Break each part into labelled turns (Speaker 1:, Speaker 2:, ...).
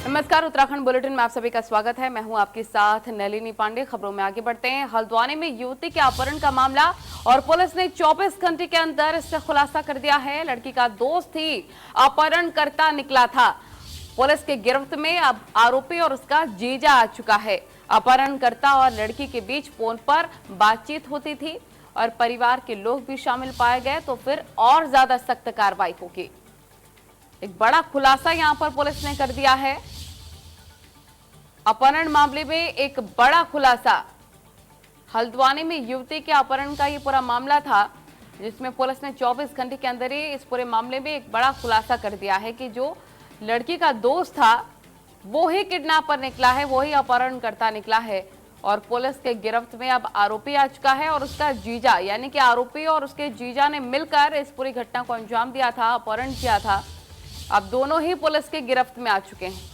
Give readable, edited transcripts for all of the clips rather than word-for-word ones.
Speaker 1: नमस्कार, उत्तराखंड बुलेटिन में आप सभी का स्वागत है। मैं हूं आपके साथ नलिनी पांडे। खबरों में आगे बढ़ते हैं। हल्द्वानी में युवती के अपहरण का मामला और पुलिस ने 24 घंटे के अंदर इसका खुलासा कर दिया है। लड़की का दोस्त ही अपहरणकर्ता निकला था। पुलिस के गिरफ्त में अब आरोपी और उसका जीजा आ चुका है। अपहरणकर्ता और लड़की के बीच फोन पर बातचीत होती थी और परिवार के लोग भी शामिल पाए गए तो फिर और ज्यादा सख्त कार्रवाई होगी। एक बड़ा खुलासा यहां पर पुलिस ने कर दिया है। अपहरण मामले में एक बड़ा खुलासा। हल्द्वानी में युवती के अपहरण का ये पूरा मामला था, जिसमें पुलिस ने 24 घंटे के अंदर ही इस पूरे मामले में एक बड़ा खुलासा कर दिया है कि जो लड़की का दोस्त था वो ही किडनैपर निकला है, वो ही अपहरणकर्ता निकला है। और पुलिस के गिरफ्त में अब आरोपी आ चुका है और उसका जीजा, यानी कि आरोपी और उसके जीजा ने मिलकर इस पूरी घटना को अंजाम दिया था, अपहरण किया था। अब दोनों ही पुलिस के गिरफ्त में आ चुके हैं।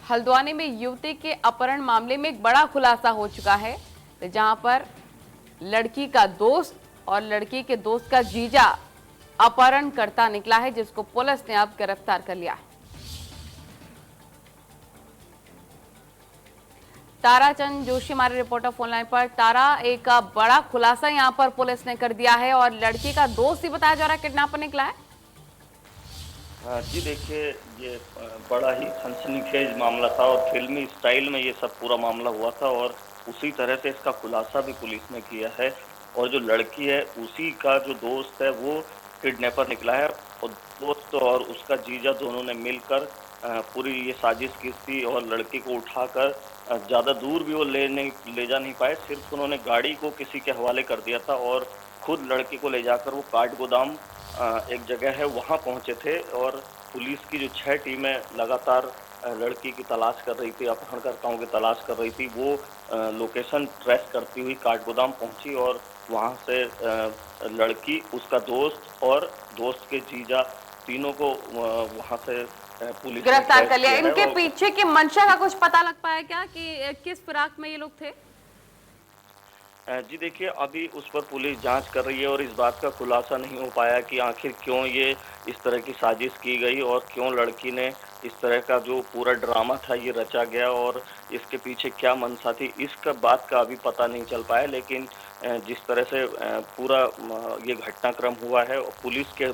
Speaker 1: हल्द्वानी में युवती के अपहरण मामले में एक बड़ा खुलासा हो चुका है, जहां पर लड़की का दोस्त और लड़की के दोस्त का जीजा अपहरणकर्ता निकला है, जिसको पुलिस ने अब गिरफ्तार कर लिया है। ताराचंद जोशी हमारे रिपोर्टर फोनलाइन पर। तारा, एक बड़ा खुलासा यहां पर पुलिस ने कर दिया है और लड़की का दोस्त ही बताया जा रहा है किडनैपर निकला है।
Speaker 2: जी देखिए, ये बड़ा ही सनसनीखेज मामला था और फिल्मी स्टाइल में ये सब पूरा मामला हुआ था और उसी तरह से इसका खुलासा भी पुलिस ने किया है। और जो लड़की है उसी का जो दोस्त है वो किडनैपर निकला है और दोस्त और उसका जीजा दोनों ने मिलकर पूरी ये साजिश की थी और लड़की को उठाकर ज़्यादा दूर भी वो ले जा नहीं पाए। सिर्फ उन्होंने गाड़ी को किसी के हवाले कर दिया था और खुद लड़की को ले जाकर वो काठगोदाम एक जगह है वहाँ पहुँचे थे। और पुलिस की जो 6 टीमें लगातार लड़की की तलाश कर रही थी, अपहरणकर्ताओं की तलाश कर रही थी, वो लोकेशन ट्रेस करती हुई काठगोदाम पहुंची और वहां से लड़की, उसका दोस्त और दोस्त के जीजा तीनों को वहां से पुलिस ने
Speaker 1: गिरफ्तार कर
Speaker 2: ट्रेस
Speaker 1: लिया।
Speaker 2: किया है।
Speaker 1: इनके
Speaker 2: और
Speaker 1: पीछे की मंशा का कुछ पता लग पाया क्या कि किस फिराक में ये लोग थे?
Speaker 2: जी देखिए, अभी उस पर पुलिस जांच कर रही है और इस बात का खुलासा नहीं हो पाया कि आखिर क्यों ये इस तरह की साजिश की गई और क्यों लड़की ने इस तरह का जो पूरा ड्रामा था ये रचा गया और इसके पीछे क्या मंशा थी, इसका बात का अभी पता नहीं चल पाया। लेकिन जिस तरह से पूरा ये घटनाक्रम हुआ है, पुलिस के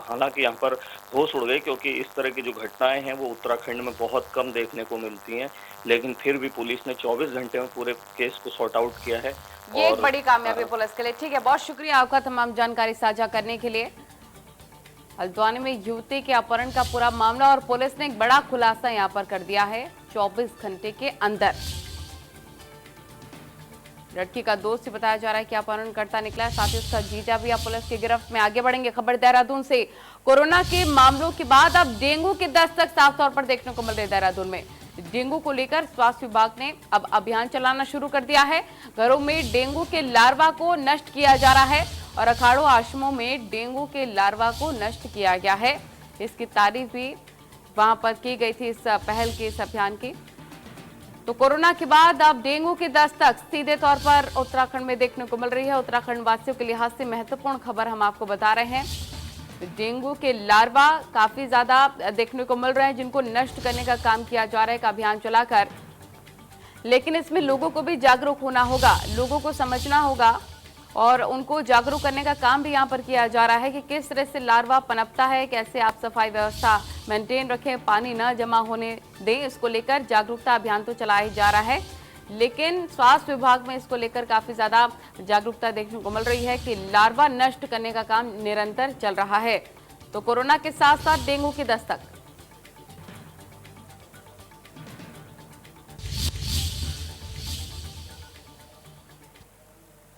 Speaker 2: हालांकि यहाँ पर होश उड़ गई, क्योंकि इस तरह की जो घटनाएं हैं वो उत्तराखंड में बहुत कम देखने को मिलती हैं। लेकिन फिर भी पुलिस ने 24 घंटे में पूरे केस को सॉर्ट आउट किया है।
Speaker 1: ये एक
Speaker 2: और
Speaker 1: बड़ी कामयाबी पुलिस के लिए। ठीक है, बहुत शुक्रिया आपका तमाम जानकारी साझा करने के लिए। हल्द्वानी में युवती के अपहरण का पूरा मामला और पुलिस ने एक बड़ा खुलासा यहां पर कर दिया है 24 घंटे के अंदर। लड़की का दोस्त ही बताया जा रहा है कि अपहरणकर्ता निकला है, साथ ही उसका जीजा भी अब पुलिस की गिरफ्त में। आगे बढ़ेंगे। खबर देहरादून से। कोरोना के मामलों के बाद अब डेंगू की दस्तक साफ तौर पर देखने को मिल रही है देहरादून में। डेंगू को लेकर स्वास्थ्य विभाग ने अब अभियान चलाना शुरू कर दिया है। घरों में डेंगू के लार्वा को नष्ट किया जा रहा है और अखाड़ों आश्रमों में डेंगू के लार्वा को नष्ट किया गया है। इसकी तारीफ भी वहां पर की गई थी, इस पहल की, इस अभियान की। तो कोरोना के बाद अब डेंगू की दस्तक सीधे तौर पर उत्तराखंड में देखने को मिल रही है। उत्तराखंड वासियों के लिहाज से महत्वपूर्ण खबर हम आपको बता रहे हैं। डेंगू के लार्वा काफी ज्यादा देखने को मिल रहे हैं, जिनको नष्ट करने का काम किया जा रहा है, एक अभियान चलाकर। लेकिन इसमें लोगों को भी जागरूक होना होगा, लोगों को समझना होगा और उनको जागरूक करने का काम भी यहाँ पर किया जा रहा है कि किस तरह से लार्वा पनपता है, कैसे आप सफाई व्यवस्था मेंटेन रखें, पानी न जमा होने दें। इसको लेकर जागरूकता अभियान तो चलाया जा रहा है, लेकिन स्वास्थ्य विभाग में इसको लेकर काफी ज्यादा जागरूकता देखने को मिल रही है कि लार्वा नष्ट करने का काम निरंतर चल रहा है। तो कोरोना के साथ साथ डेंगू की दस्तक।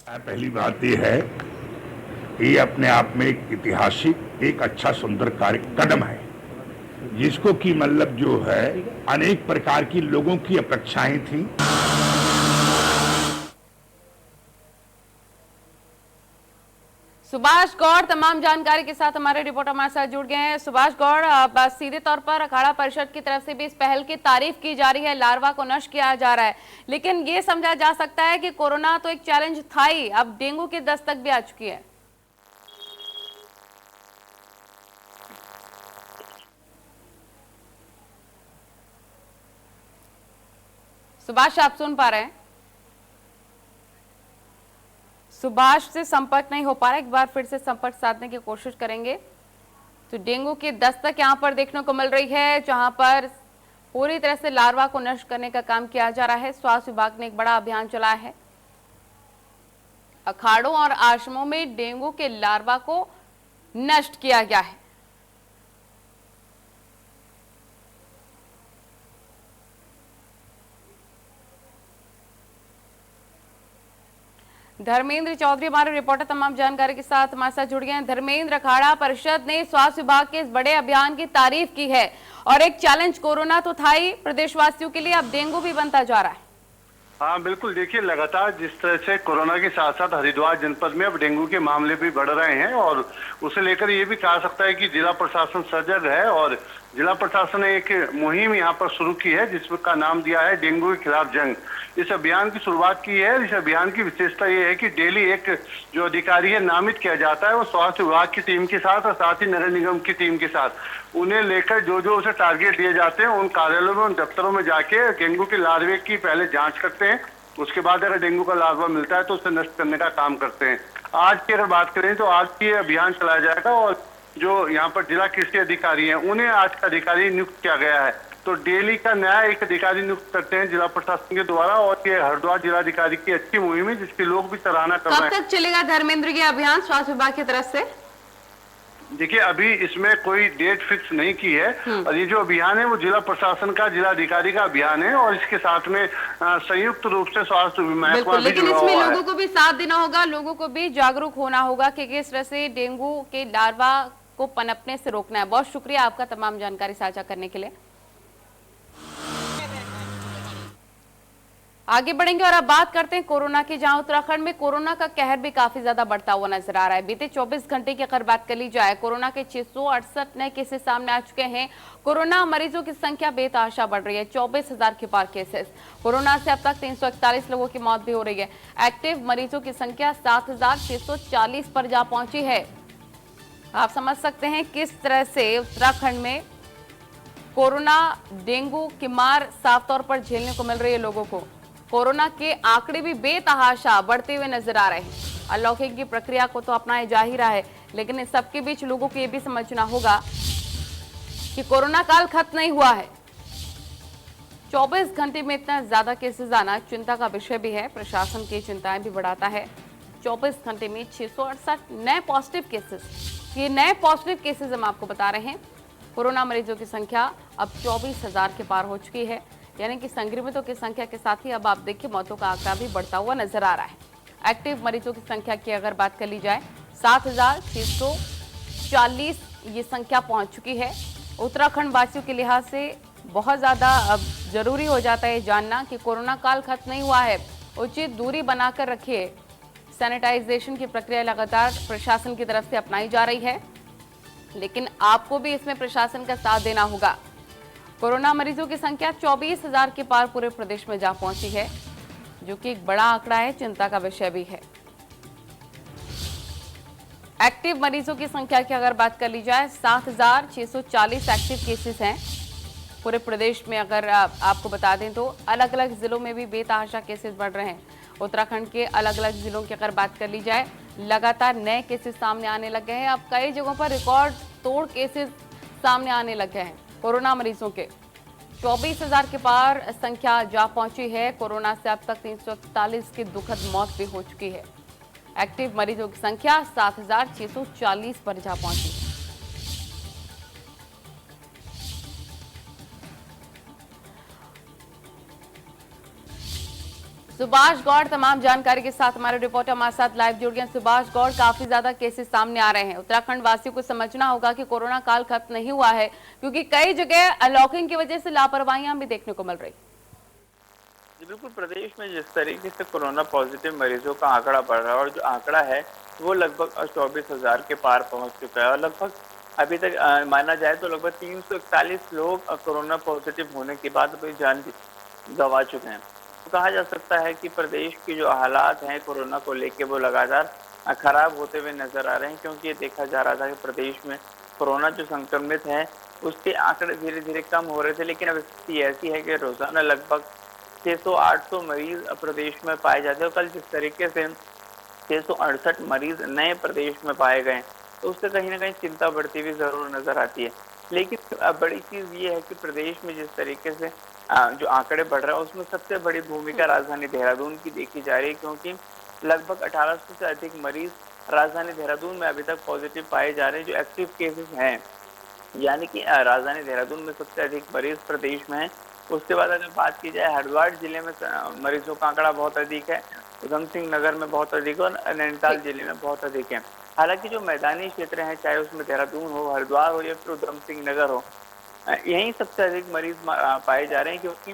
Speaker 3: पहली बात यह है कि ये अपने आप में एक ऐतिहासिक, एक अच्छा सुंदर कार्य कदम है, जिसको कि मतलब जो है अनेक प्रकार की लोगों की अपेक्षाएं थी।
Speaker 1: सुभाष गौड़ तमाम जानकारी के साथ हमारे रिपोर्टर हमारे साथ जुड़ गए हैं। सुभाष गौड़, सीधे तौर पर अखाड़ा परिषद की तरफ से भी इस पहल की तारीफ की जा रही है, लार्वा को नष्ट किया जा रहा है, लेकिन ये समझा जा सकता है कि कोरोना तो एक चैलेंज था ही, अब डेंगू की दस्तक भी आ चुकी है। सुभाष, आप सुन पा रहे हैं? सुभाष से संपर्क नहीं हो पा रहा है, एक बार फिर से संपर्क साधने की कोशिश करेंगे। तो डेंगू की दस्तक यहां पर देखने को मिल रही है, जहां पर पूरी तरह से लार्वा को नष्ट करने का काम किया जा रहा है। स्वास्थ्य विभाग ने एक बड़ा अभियान चलाया है। अखाड़ों और आश्रमों में डेंगू के लार्वा को नष्ट किया गया है। धर्मेंद्र चौधरी हमारे रिपोर्टर तमाम जानकारी के साथ हमारे साथ जुड़ गए हैं। धर्मेंद्र, अखाड़ा परिषद ने स्वास्थ्य विभाग के इस बड़े अभियान की तारीफ की है और एक चैलेंज कोरोना तो था ही प्रदेशवासियों के लिए, अब डेंगू भी बनता जा रहा है।
Speaker 4: हाँ बिल्कुल, देखिए लगातार जिस तरह से कोरोना के साथ साथ हरिद्वार जनपद में अब डेंगू के मामले भी बढ़ रहे हैं और उसे लेकर ये भी कहा सकता है कि जिला प्रशासन सजग है और जिला प्रशासन ने एक मुहिम यहाँ पर शुरू की है जिसका नाम दिया है डेंगू के खिलाफ जंग। इस अभियान की शुरुआत की है। इस अभियान की विशेषता ये है कि डेली एक जो अधिकारी है नामित किया जाता है, वो स्वास्थ्य विभाग की टीम के साथ और साथ ही नगर निगम की टीम के साथ उन्हें लेकर जो उसे टारगेट दिए जाते हैं उन कार्यालयों में, उन दफ्तरों में जाके डेंगू के लार्वे की पहले जांच करते हैं। उसके बाद अगर डेंगू का लार्वा मिलता है तो उसे नष्ट करने का काम करते हैं। आज की अगर बात करें तो आज ये अभियान चलाया जाएगा और जो यहाँ पर जिला कृषि अधिकारी हैं उन्हें आज का अधिकारी नियुक्त किया गया है। तो डेली का नया एक अधिकारी नियुक्त करते हैं जिला प्रशासन के द्वारा और ये हरिद्वार जिलाधिकारी की अच्छी मुहिम है जिसके लोग भी सराहना कर रहे हैं।
Speaker 1: कब तक चलेगा धर्मेंद्र ये अभियान स्वास्थ्य विभाग की तरफ से?
Speaker 4: देखिए अभी इसमें कोई डेट फिक्स नहीं की है और ये जो अभियान है वो जिला प्रशासन का, जिला अधिकारी का अभियान है और इसके साथ में संयुक्त रूप से स्वास्थ्य महकमा भी
Speaker 1: लेकिन
Speaker 4: जुड़ा
Speaker 1: इसमें
Speaker 4: हुआ है।
Speaker 1: लोगों को भी साथ देना होगा, लोगों को भी जागरूक होना होगा कि किस तरह से डेंगू के लार्वा को पनपने से रोकना है। बहुत शुक्रिया आपका तमाम जानकारी साझा करने के लिए। आगे बढ़ेंगे और अब बात करते हैं कोरोना की, जहां उत्तराखंड में कोरोना का कहर भी काफी ज्यादा बढ़ता हुआ नजर आ रहा है। बीते 24 घंटे की अगर बात कर ली जाए, कोरोना के 668 नए केसेस सामने आ चुके हैं। कोरोना मरीजों की संख्या बेतहाशा बढ़ रही है, 24,000 के पार केसेस। कोरोना से अब तक 341 लोगों की मौत भी हो रही है। एक्टिव मरीजों की संख्या 7,640 पर जा पहुंची है। आप समझ सकते हैं किस तरह से उत्तराखंड में कोरोना डेंगू की मार साफ तौर पर झेलने को मिल रही है लोगों को। कोरोना के आंकड़े भी बेतहाशा बढ़ते हुए नजर आ रहे हैं। अनलॉकिंग की प्रक्रिया को तो अपनाया जा ही रहा है, लेकिन इस सबके बीच लोगों को यह भी समझना होगा कि कोरोना काल खत्म नहीं हुआ है। 24 घंटे में इतना ज्यादा केसेस आना चिंता का विषय भी है, प्रशासन की चिंताएं भी बढ़ाता है। 24 घंटे में 668 नए पॉजिटिव केसेस, ये नए पॉजिटिव केसेस हम आपको बता रहे हैं। कोरोना मरीजों की संख्या अब 24,000 के पार हो चुकी है, यानी कि संक्रमितों की संख्या के साथ ही अब आप देखिए मौतों का आंकड़ा भी बढ़ता हुआ नजर आ रहा है। एक्टिव मरीजों की संख्या की अगर बात कर ली जाए 7,640 ये संख्या पहुंच चुकी है। उत्तराखंड वासियों के लिहाज से बहुत ज्यादा अब जरूरी हो जाता है जानना कि कोरोना काल खत्म नहीं हुआ है। उचित दूरी बनाकर रखिए। सैनिटाइजेशन की प्रक्रिया लगातार प्रशासन की तरफ से अपनाई जा रही है, लेकिन आपको भी इसमें प्रशासन का साथ देना होगा। कोरोना मरीजों की संख्या 24,000 के पार पूरे प्रदेश में जा पहुंची है, जो कि एक बड़ा आंकड़ा है, चिंता का विषय भी है। एक्टिव मरीजों की संख्या की अगर बात कर ली जाए 7,640 एक्टिव केसेस हैं पूरे प्रदेश में। अगर आपको बता दें तो अलग अलग जिलों में भी बेतहाशा केसेस बढ़ रहे हैं। उत्तराखंड के अलग अलग जिलों की अगर बात कर ली जाए, लगातार नए केसेस सामने आने लग गए हैं। अब कई जगहों पर रिकॉर्ड तोड़ केसेस सामने आने लग गए हैं। कोरोना मरीजों के 24,000 के पार संख्या जा पहुंची है। कोरोना से अब तक 341 की दुखद मौत भी हो चुकी है। एक्टिव मरीजों की संख्या 7,640 पर जा पहुंची। सुभाष गौड़ तमाम जानकारी के साथ हमारे रिपोर्टर हमारे साथ लाइव जुड़ गए। सुभाष गौड़, काफी ज्यादा केसेस सामने आ रहे हैं। उत्तराखंड वासियों को समझना होगा कि कोरोना काल खत्म नहीं हुआ है, क्योंकि कई जगह अनलॉकिंग की वजह से लापरवाहियां भी देखने को मिल रही।
Speaker 5: जी बिल्कुल, प्रदेश में जिस तरीके से कोरोना पॉजिटिव मरीजों का आंकड़ा बढ़ रहा है और जो आंकड़ा है वो लगभग 24,000 के पार पहुंच चुका है और लगभग अभी तक माना जाए तो लगभग 341 लोग कोरोना पॉजिटिव होने के बाद अपनी जान गंवा चुके हैं। तो कहा जा सकता है कि प्रदेश के जो हालात हैं कोरोना को लेके वो लगातार खराब होते हुए नजर आ रहे हैं, क्योंकि ये देखा जा रहा था कि प्रदेश में कोरोना जो संक्रमित हैं उसके आंकड़े धीरे धीरे कम हो रहे थे, लेकिन अब स्थिति ऐसी है कि रोजाना लगभग 600-800 मरीज प्रदेश में पाए जाते हैं। कल जिस तरीके से 668 मरीज नए प्रदेश में पाए गए, तो उससे कहीं ना कहीं चिंता बढ़ती हुई जरूर नजर आती है। लेकिन बड़ी चीज ये है कि प्रदेश में जिस तरीके से जो आंकड़े बढ़ रहे हैं, उसमें सबसे बड़ी भूमिका राजधानी देहरादून की देखी जा रही है, क्योंकि लगभग 1800 से अधिक मरीज राजधानी देहरादून में अभी तक पॉजिटिव पाए जा रहे हैं, जो एक्टिव केसेस हैं। यानी कि राजधानी देहरादून में सबसे अधिक मरीज प्रदेश में है। उसके बाद अगर बात की जाए, हरिद्वार जिले में मरीजों का आंकड़ा बहुत अधिक है, उधम सिंह नगर में बहुत अधिक है और नैनीताल जिले में बहुत अधिक है। हालांकि जो मैदानी क्षेत्र हैं, चाहे उसमें देहरादून हो, हरिद्वार हो या फिर उधम सिंह नगर हो, यहीं सबसे अधिक मरीज पाए जा रहे हैं, क्योंकि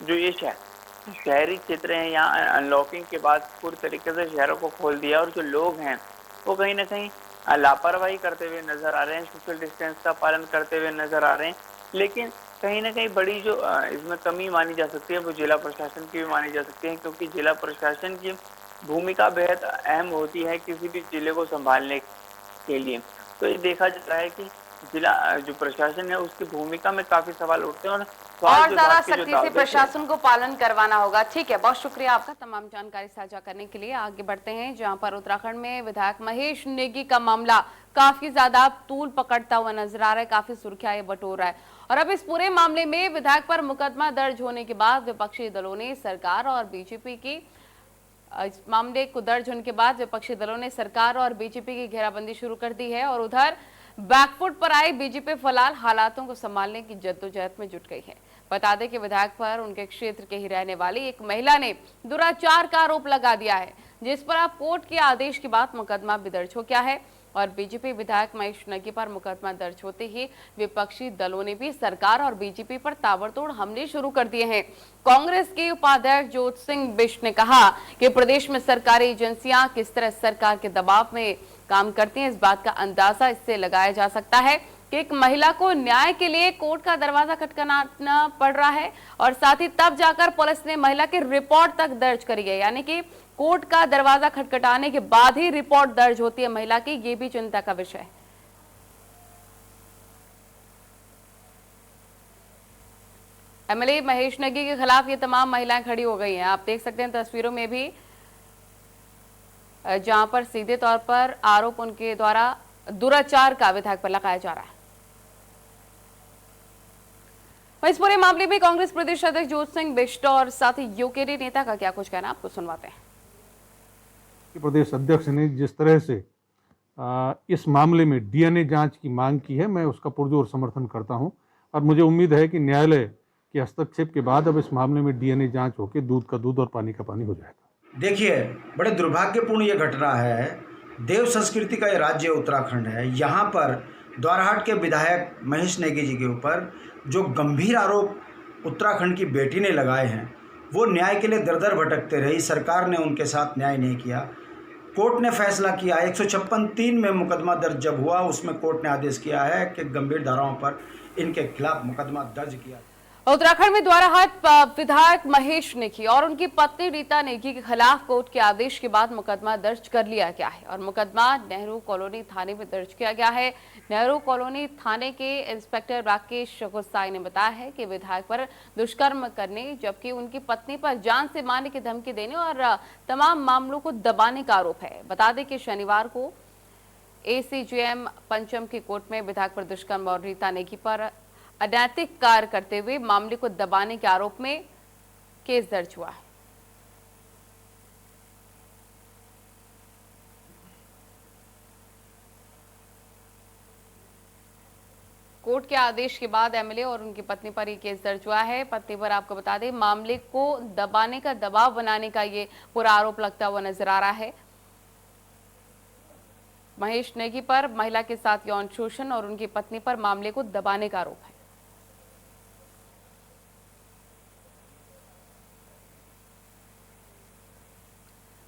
Speaker 5: जो ये शहरी क्षेत्र हैं, यहाँ अनलॉकिंग के बाद पूरी तरीके से शहरों को खोल दिया और जो लोग हैं वो कहीं ना कहीं लापरवाही करते हुए नजर आ रहे हैं, सोशल डिस्टेंस का पालन करते हुए नजर आ रहे हैं। लेकिन कहीं ना कहीं बड़ी जो इसमें कमी मानी जा सकती है, वो जिला प्रशासन की भी मानी जा सकती है, क्योंकि जिला प्रशासन की भूमिका बेहद अहम होती है किसी भी जिले को संभालने के लिए। तो ये देखा जा रहा है कि जिला जो प्रशासन है, उसकी भूमिका में काफी सवाल उठते हैं
Speaker 1: और ज्यादा सख्ती से प्रशासन को पालन करवाना होगा। ठीक है, बहुत शुक्रिया आपका तमाम जानकारी साझा करने के लिए। आगे बढ़ते हैं, जहां पर उत्तराखंड में विधायक महेश नेगी का मामला काफी ज्यादा तूल पकड़ता हुआ नजर आ रहा है, काफी सुर्खियां ये बटोर रहा है। और अब इस पूरे मामले में विधायक पर मुकदमा दर्ज होने के बाद विपक्षी दलों ने सरकार और बीजेपी की इस मामले को दर्ज होने के बाद विपक्षी दलों ने सरकार और बीजेपी की घेराबंदी शुरू कर दी है। और उधर बैकफुट पर आई बीजेपी फिलहाल हालातों को संभालने की जद्दोजहद में जुट गई है। बता दें कि विधायक पर उनके क्षेत्र के ही रहने वाली एक महिला ने दुराचार का आरोप लगा दिया है, जिस पर अब कोर्ट के आदेश के बाद मुकदमा भी दर्ज हो गया है। और बीजेपी विधायक महेश नेगी पर मुकदमा दर्ज होते ही विपक्षी दलों ने भी सरकार और बीजेपी पर ताबड़तोड़ हमले शुरू कर दिए हैं। कांग्रेस के उपाध्यक्ष ज्योत सिंह बिष्ट ने कहा कि प्रदेश में सरकारी एजेंसियां किस तरह सरकार के दबाव में काम करती हैं, इस बात का अंदाजा इससे लगाया जा सकता है कि एक महिला को न्याय के लिए कोर्ट का दरवाजा खटखटाना पड़ रहा है और साथ ही तब जाकर पुलिस ने महिला की रिपोर्ट तक दर्ज करी है। यानी कि कोर्ट का दरवाजा खटखटाने के बाद ही रिपोर्ट दर्ज होती है महिला की, ये भी चिंता का विषय है। एमएलए महेश नेगी के खिलाफ ये तमाम महिलाएं खड़ी हो गई हैं। आप देख सकते हैं तस्वीरों में भी, जहां पर सीधे तौर पर आरोप उनके द्वारा दुराचार का विधायक पर लगाया जा रहा है। इस पूरे मामले में कांग्रेस प्रदेश अध्यक्ष ज्योत सिंह बिष्ट और साथ ही यूकेडी नेता का क्या कुछ कहना, आपको सुनवाते हैं।
Speaker 6: प्रदेश अध्यक्ष ने जिस तरह से इस मामले में डीएनए जांच की मांग की है, मैं उसका पुरजोर समर्थन करता हूं और मुझे उम्मीद है कि न्यायालय के हस्तक्षेप के बाद अब इस मामले में डीएनए जांच होकर दूध का दूध और पानी का पानी हो जाएगा।
Speaker 7: देखिए, बड़े दुर्भाग्यपूर्ण ये घटना है। देव संस्कृति का ये राज्य उत्तराखंड है। यहाँ पर द्वाराहाट के विधायक महेश नेगी जी के ऊपर जो गंभीर आरोप उत्तराखंड की बेटी ने लगाए हैं, वो न्याय के लिए दर दर भटकते रही। सरकार ने उनके साथ न्याय नहीं किया। कोर्ट ने फैसला किया, 156(3) में मुकदमा दर्ज जब हुआ, उसमें कोर्ट ने आदेश किया है कि गंभीर धाराओं पर इनके खिलाफ मुकदमा दर्ज किया।
Speaker 1: उत्तराखंड में द्वाराहाट विधायक महेश नेगी और उनकी पत्नी रीता नेगी के खिलाफ कोर्ट के आदेश के बाद मुकदमा दर्ज कर लिया गया है और मुकदमा नेहरू कॉलोनी थाने में दर्ज किया गया है। नेहरू कॉलोनी थाने के इंस्पेक्टर राकेश गुस्साई ने बताया है कि विधायक पर दुष्कर्म करने जबकि उनकी पत्नी पर जान से मारने की धमकी देने और तमाम मामलों को दबाने का आरोप है। बता दें कि शनिवार को एसीजेएम पंचम की कोर्ट में विधायक पर दुष्कर्म और रीता नेगी पर अनैतिक कार्य करते हुए मामले को दबाने के आरोप में केस दर्ज हुआ है। कोर्ट के आदेश के बाद एमएलए और उनकी पत्नी पर यह केस दर्ज हुआ है। पत्नी पर आपको बता दें मामले को दबाने का, दबाव बनाने का ये पूरा आरोप लगता हुआ नजर आ रहा है। महेश नेगी पर महिला के साथ यौन शोषण और उनकी पत्नी पर मामले को दबाने का आरोप है।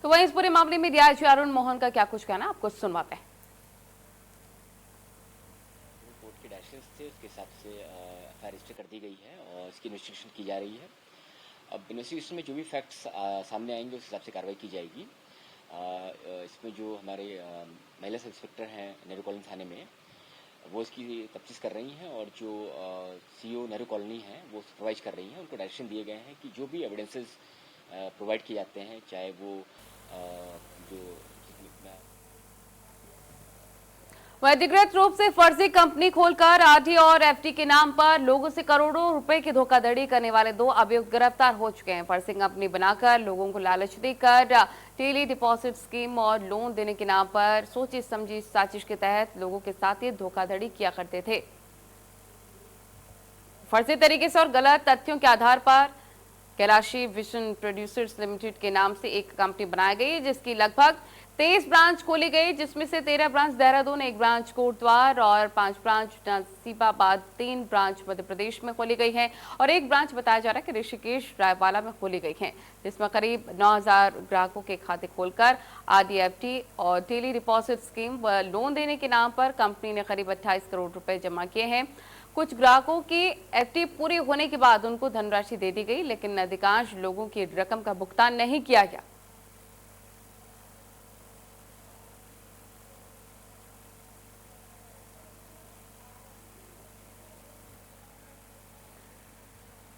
Speaker 1: तो वहीं इस पूरे मामले में डीआईजी अरुण मोहन का क्या कुछ कहना, आपको सुनवाते हैं।
Speaker 8: कोर्ट के डायरेक्शंस थे, उसके हिसाब से एफआईआर रजिस्टर कर दी गई है और इसकी इन्वेस्टिगेशन की जा रही है। अब इन्वेस्टिगेशन में जो भी फैक्ट्स सामने आएंगे उस हिसाब से कार्रवाई की जाएगी। इसमें जो हमारे महिला सब इंस्पेक्टर हैं नेहरू कॉलोनी थाने में, वो इसकी तफ्तीश कर रही हैं और जो सीईओ नेहरू कॉलोनी है वो सुपरवाइज कर रही हैं। उनको डायरेक्शन दिए गए हैं कि जो भी एविडेंसेस प्रोवाइड किए जाते हैं, चाहे वो जो
Speaker 1: अधिकृत रूप से फर्जी कंपनी खोलकर आरडी और एफडी के नाम पर लोगों से करोड़ों रुपए की धोखाधड़ी करने वाले 2 अभियुक्त गिरफ्तार हो चुके हैं। फर्जी कंपनी बनाकर लोगों को लालच देकर डेली डिपॉजिट स्कीम और लोन देने के नाम पर सोची समझी साजिश के तहत लोगों के साथ ये धोखाधड़ी किया करते थे। फर्जी तरीके से और गलत तथ्यों के आधार पर कैलाशी विजन प्रोड्यूसर्स लिमिटेड के नाम से एक कंपनी बनाई गई, जिसकी लगभग 23 ब्रांच खोली गई, जिसमें से 13 ब्रांच देहरादून, 1 ब्रांच कोटद्वार और 5 ब्रांच नसीबाबाद, 3 ब्रांच मध्य प्रदेश में खोली गई है और 1 ब्रांच बताया जा रहा है कि ऋषिकेश रायवाला में खोली गई है, जिसमें करीब 9000 ग्राहकों के खाते खोलकर आरडीएफटी और डेली डिपॉजिट स्कीम व लोन देने के नाम पर कंपनी ने करीब 28 करोड़ रुपए जमा किए हैं। कुछ ग्राहकों की एफडी पूरी होने के बाद उनको धनराशि दे दी गई, लेकिन अधिकांश लोगों की रकम का भुगतान नहीं किया गया।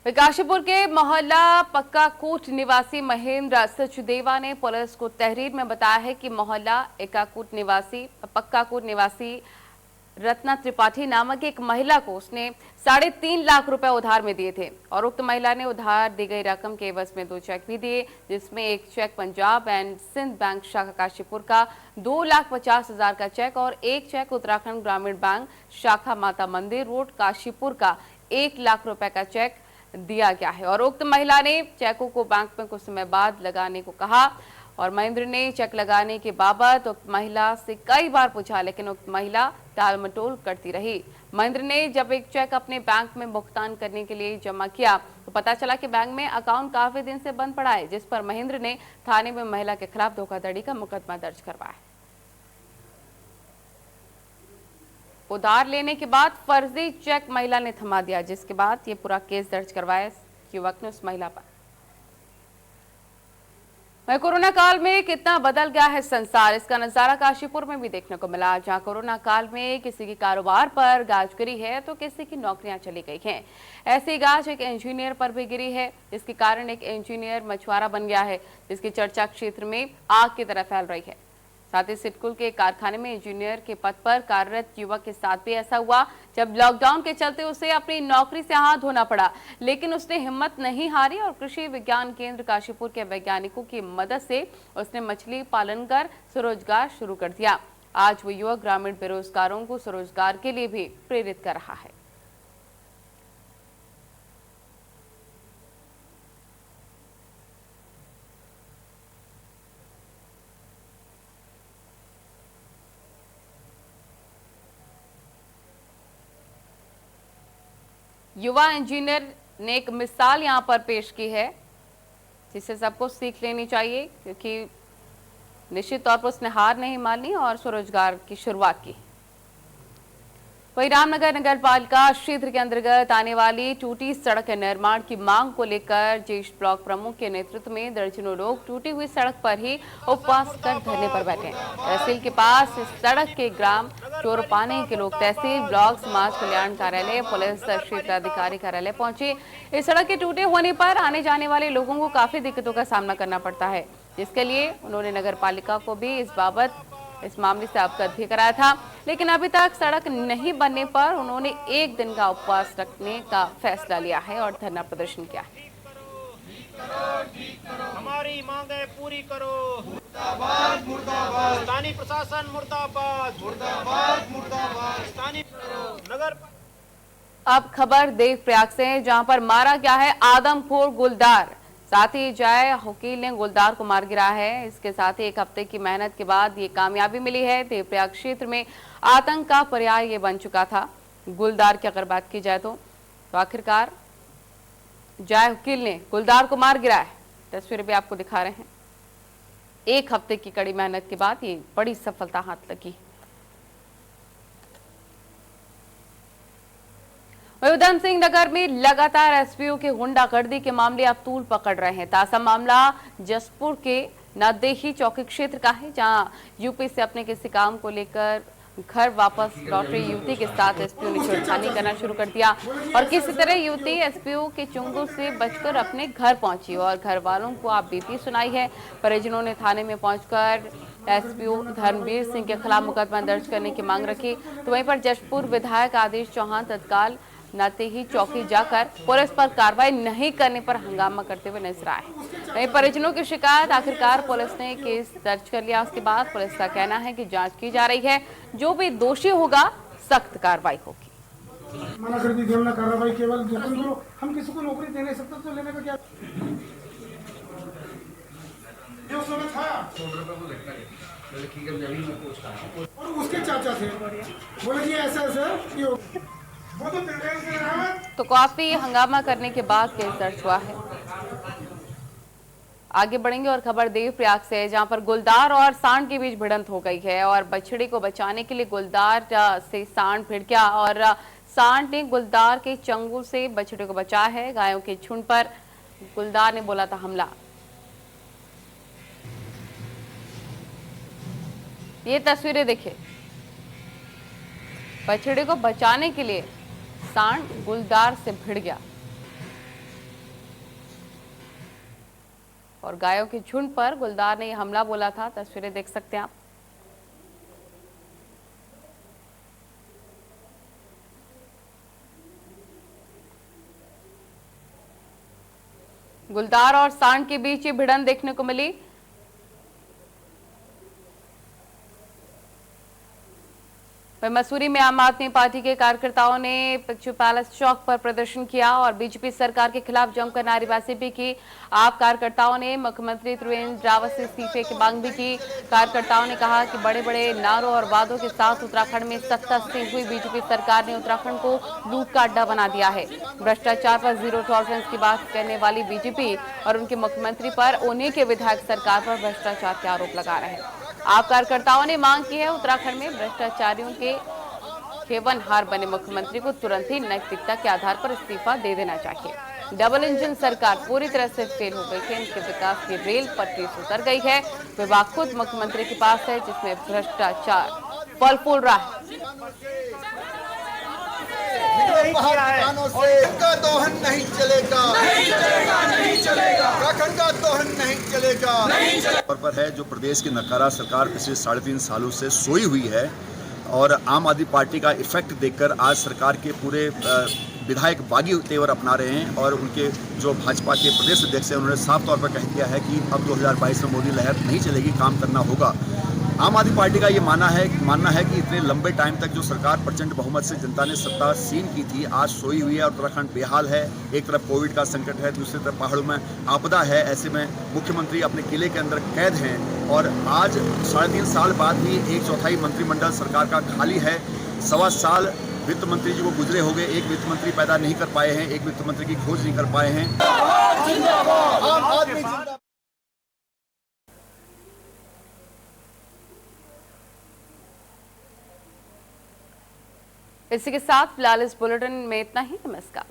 Speaker 1: काशीपुर के मोहल्ला पक्का कोट निवासी महेंद्र सचदेवा ने पुलिस को तहरीर में बताया है कि मोहल्ला पक्का कोट निवासी रत्ना त्रिपाठी नामक एक महिला को उसने 3.5 लाख रुपए उधार में दिए थे और उक्त महिला ने उधार दी गई रकम के एवज में 2 चेक भी दिए, जिसमें एक cheque Punjab and Sind bank शाखा काशीपुर का 2,50,000 का चेक और एक चेक उत्तराखंड ग्रामीण बैंक शाखा माता मंदिर रोड काशीपुर का 1 लाख रुपए का चेक दिया गया है और उक्त महिला ने चेकों को बैंक में कुछ समय बाद लगाने को कहा और महेंद्र ने चेक लगाने के बाबत उक्त महिला से कई बार पूछा, लेकिन उक्त महिला टाल मटोल करती रही। महेंद्र ने जब एक चेक अपने बैंक में भुगतान करने के लिए जमा किया तो पता चला कि बैंक में अकाउंट काफी दिन से बंद पड़ा है, जिस पर महेंद्र ने थाने में महिला के खिलाफ धोखाधड़ी का मुकदमा दर्ज करवाया। उधार लेने के बाद फर्जी चेक महिला ने थमा दिया, जिसके बाद ये पूरा केस दर्ज करवाया युवक ने उस महिला पर। कोरोना काल में कितना बदल गया है संसार, इसका नजारा काशीपुर में भी देखने को मिला, जहां कोरोना काल में किसी के कारोबार पर गाज गिरी है तो किसी की नौकरियां चली गई हैं। ऐसी गाज एक इंजीनियर पर भी गिरी है, जिसके कारण एक इंजीनियर मछुआरा बन गया है, जिसकी चर्चा क्षेत्र में आग की तरह फैल रही है। साथ ही सिडकुल के कारखाने में इंजीनियर के पद पर कार्यरत युवक के साथ भी ऐसा हुआ, जब लॉकडाउन के चलते उसे अपनी नौकरी से हाथ धोना पड़ा, लेकिन उसने हिम्मत नहीं हारी और कृषि विज्ञान केंद्र काशीपुर के वैज्ञानिकों की मदद से उसने मछली पालन कर स्वरोजगार शुरू कर दिया। आज वो युवक ग्रामीण बेरोजगारों को स्वरोजगार के लिए भी प्रेरित कर रहा है। युवा इंजीनियर ने एक मिसाल यहां पर पेश की है, जिससे सबको सीख लेनी चाहिए, क्योंकि निश्चित तौर पर उसने हार नहीं मानी और स्वरोजगार की शुरुआत की। वहीं रामनगर नगर पालिका क्षेत्र के अंतर्गत आने वाली टूटी सड़क के निर्माण की मांग को लेकर ज्येष्ठ ब्लॉक प्रमुख के नेतृत्व में दर्जनों लोग टूटी हुई सड़क पर ही उपवास कर धरने पर बैठे। तहसील के पास इस सड़क के ग्राम चोरपाने के लोग तहसील, ब्लॉक, समाज कल्याण कार्यालय, पुलिस क्षेत्र अधिकारी कार्यालय पहुंचे। इस सड़क के टूटे होने पर आने जाने वाले लोगों को काफी दिक्कतों का सामना करना पड़ता है, जिसके लिए उन्होंने नगर पालिका को भी इस मामले से अवगत भी कराया था, लेकिन अभी तक सड़क नहीं बनने पर उन्होंने 1 दिन का उपवास रखने का फैसला लिया है और धरना प्रदर्शन किया है।
Speaker 9: हमारी मांगे पूरी करो, मुर्दाबाद मुर्दाबाद, स्थानीय प्रशासन मुर्दाबाद मुर्दाबाद मुर्दाबाद, स्थानीय नगर।
Speaker 1: अब खबर देवप्रयाग से, जहां पर मारा गया है आदमखोर गुलदार, साथ ही जय वकील ने गुलदार को मार गिरा है। इसके साथ ही 1 हफ्ते की मेहनत के बाद ये कामयाबी मिली है। देवप्रयाग क्षेत्र में आतंक का पर्याय ये बन चुका था। गुलदार की अगर बात की जाए तो आखिरकार जय वकील ने गुलदार को मार गिरा है। तस्वीरें भी आपको दिखा रहे हैं। 1 हफ्ते की कड़ी मेहनत के बाद ये बड़ी सफलता हाथ लगी। उधम सिंह नगर में लगातार एसपीओ के गुंडागर्दी के मामले अब तूल पकड़ रहे हैं। ताजा मामला जसपुर के नदेही चौकी क्षेत्र का है, जहां यूपी से अपने किसी काम को लेकर घर वापस लौट रही युवती के साथ एसपीओ ने छेड़खानी करना शुरू कर दिया और किसी तरह युवती एसपीओ के चुंगल से बचकर अपने घर पहुंची और घर वालों को आप बीती सुनाई है। परिजनों ने थाने में पहुंचकर एसपीओ धर्मवीर सिंह के खिलाफ मुकदमा दर्ज करने की मांग रखी। तो वहीं पर जशपुर विधायक आदेश चौहान तत्काल नातेही चौकी जाकर पुलिस पर कार्रवाई नहीं करने पर हंगामा करते हुए नजर आए। वहीं परिजनों की शिकायत आखिरकार पुलिस ने केस दर्ज कर लिया। उसके बाद पुलिस का कहना है कि जांच की जा रही है, जो भी दोषी होगा सख्त कार्रवाई होगी।
Speaker 10: मना कर दी हमने कार्रवाई केवल हम किसी को नौकरी दे नहीं सकते तो लेने का क्या जो समय था और उसके चाचा थे बोले जी ऐसा
Speaker 1: तो काफी हंगामा करने के बाद केस दर्ज हुआ है। आगे बढ़ेंगे और खबर देवप्रयाग से, जहां पर गुलदार और सांड के बीच भिड़ंत हो गई है और बछड़ी को बचाने के लिए गुलदार से सांड भिड़ गया और सांड ने गुलदार के चंगुल से बछड़ी को बचाया है। गायों के झुंड पर गुलदार ने बोला था हमला। ये तस्वीरें देखिए, बछड़ी को बचाने के लिए सांड गुलदार से भिड़ गया और गायों के झुंड पर गुलदार ने यह हमला बोला था। तस्वीरें देख सकते हैं आप। गुलदार और सांड के बीच ये भिड़ंत देखने को मिली। मसूरी में आम आदमी पार्टी के कार्यकर्ताओं ने पिक्चर पैलेस चौक पर प्रदर्शन किया और बीजेपी सरकार के खिलाफ जमकर नारेबाजी भी की। आप कार्यकर्ताओं ने मुख्यमंत्री त्रिवेंद्र रावत से इस्तीफे की मांग भी की। कार्यकर्ताओं ने कहा कि बड़े बड़े नारों और वादों के साथ उत्तराखंड में सत्ता से हुई बीजेपी सरकार ने उत्तराखंड को लूट का अड्डा बना दिया है। भ्रष्टाचार पर जीरो टॉलरेंस की बात करने वाली बीजेपी और उनके मुख्यमंत्री पर उन्हीं के विधायक सरकार पर भ्रष्टाचार के आरोप लगा रहे हैं। आप कार्यकर्ताओं ने मांग की है उत्तराखंड में भ्रष्टाचारियों के खेवनहार बने मुख्यमंत्री को तुरंत ही नैतिकता के आधार पर इस्तीफा दे देना चाहिए। डबल इंजन सरकार पूरी तरह से फेल हो गई है। इनके विकास की रेल पटरी से उतर गई है। विभाग खुद मुख्यमंत्री के पास है, जिसमें भ्रष्टाचार फल फूल रहा है।
Speaker 11: का दोहन नहीं चलेगा, नहीं चलेगा, उत्तराखंड का दोहन नहीं चलेगा। पर है जो प्रदेश की नकारा सरकार पिछले 3.5 सालों से सोई हुई है और आम आदमी पार्टी का इफेक्ट देखकर आज सरकार के पूरे विधायक बागी तेवर अपना रहे हैं और उनके जो भाजपा के प्रदेश अध्यक्ष हैं उन्होंने साफ तौर पर कह दिया है कि अब 2022 में मोदी लहर नहीं चलेगी, काम करना होगा। आम आदमी पार्टी का ये मानना है कि इतने लंबे टाइम तक जो सरकार प्रचंड बहुमत से जनता ने सत्ता सीन की थी आज सोई हुई है और उत्तराखंड बेहाल है। एक तरफ कोविड का संकट है, दूसरी तरफ पहाड़ों में आपदा है। ऐसे में मुख्यमंत्री अपने किले के अंदर कैद हैं और आज 3.5 साल बाद भी 1/4 मंत्रिमंडल सरकार का खाली है। 1.25 साल वित्त मंत्री जी को गुजरे हो गए, एक वित्त मंत्री पैदा नहीं कर पाए हैं, एक वित्त मंत्री की खोज नहीं कर पाए हैं।
Speaker 1: इसी के साथ फिलहाल इस बुलेटिन में इतना ही। नमस्कार।